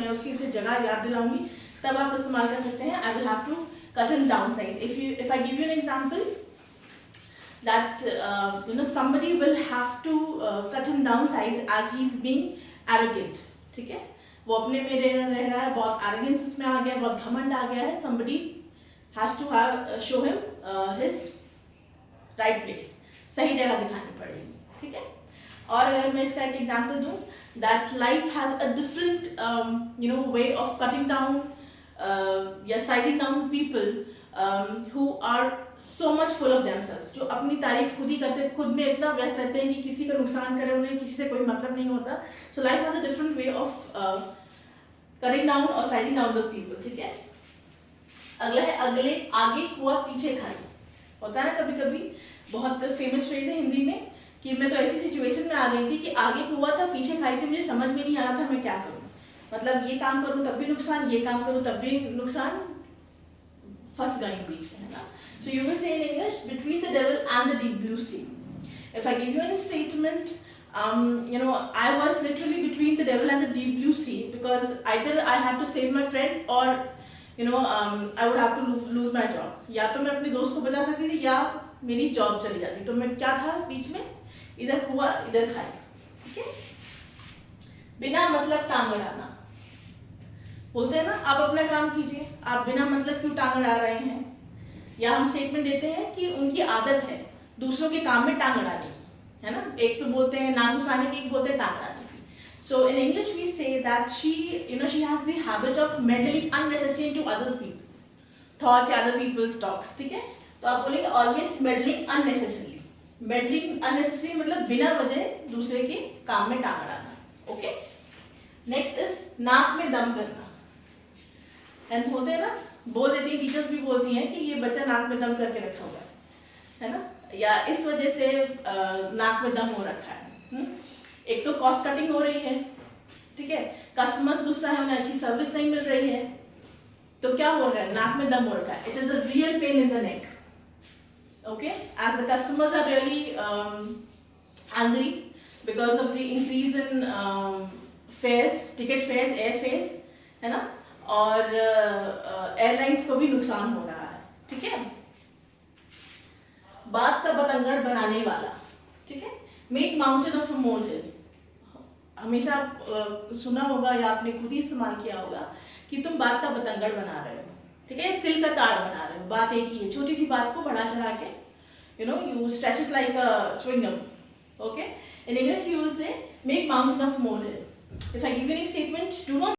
मैं उसकी उसे जगह याद दिलाऊंगी, तब आप इस्तेमाल कर सकते हैं। I will have to cut him down size. If I give you an example that somebody will have to cut him down size as he's being arrogant, ठीक है, वो अपने में रह रहा है, बहुत arrogance उसमें आ गया, बहुत घमंड आ गया है, somebody has to show him his right place, सही जगह दिखानी पड़ेगी, ठीक है। और अगर मैं इसका एक एग्जाम्पल दूं, that life has a different way of cutting down या sizing down people who are so much full of themselves, जो अपनी तारीफ खुद ही करते, खुद में इतना व्यस्त रहते हैं कि किसी का नुकसान करे उन्हें किसी से कोई मतलब नहीं होता। So life has a different way of cutting down or sizing down those people, ठीक है। अगला है अगले आगे कुआ पीछे खाई। होता है ना कभी कभी, बहुत फेमस फ्रेज है हिंदी में कि मैं तो ऐसी सिचुएशन में आ गई थी कि आगे कुआ था पीछे खाई थी, मुझे समझ में नहीं आ रहा था मैं क्या करूं, मतलब ये काम करूं तब भी नुकसान, ये काम करूं तब भी नुकसान, फंस गई बीच में, है ना। So you will say in English, between the devil and the deep blue sea. If I give you a statement, I was literally between the devil and the deep blue sea because either I had to save my friend or I would have to lose my job. या तो मैं अपने दोस्त को बचा सकती थी या मेरी जॉब चली जाती, तो मैं क्या था बीच में, इधर कुआ इधर खाई, ठीक है। बिना मतलब टांग अड़ाना, बोलते हैं ना आप अपना काम कीजिए, आप बिना मतलब क्यों टांग अड़ा रहे हैं। या हम स्टेटमेंट देते हैं कि उनकी आदत है दूसरों के काम में टांग अड़ाने की, है ना। एक तो बोलते हैं नाक घुसाने की, एक बोलते हैं टांग अड़ाने की। So in English we say that she has the habit of meddling unnecessary into others people thoughts या अदर पीपल्स टॉक्स, ठीक है। तो आप बोलेंगे always meddling unnecessary. Meddling unnecessary मतलब बिना वजह दूसरे के काम में टांग अड़ाना, ओके। नेक्स्ट इज नाक में दम करना। एंड होते हैं ना, बोल देती हैं, टीचर्स भी बोलती हैं कि ये बच्चा नाक में दम करके रखा हुआ है ना, या इस वजह से नाक में दम हो रखा है। एक तो कॉस्ट कटिंग हो रही है, ठीक है, कस्टमर्स गुस्सा है, उन्हें अच्छी सर्विस नहीं मिल रही है, तो क्या हो रहा है, नाक में दम हो रखा है। It is a real pain in the neck, okay, as the customers are really angry because of the increase in fares, ticket fares, air fares, है ना, और एयरलाइंस को भी नुकसान हो रहा है, ठीक है। बात का बतंगड़ बनाने वाला, ठीक है, मेक माउंटेन ऑफ अ मोल हिल। हमेशा सुना होगा या आपने खुद ही इस्तेमाल किया होगा कि तुम बात का बतंगड़ बना रहे हो, ठीक है, तिल का ताड़ बना रहे हो। बात एक ही है, छोटी सी बात को बढ़ा चढ़ा के you stretch it like a chewing gum, okay. In English you will say make mountain of molehill. If I give you an statement, do not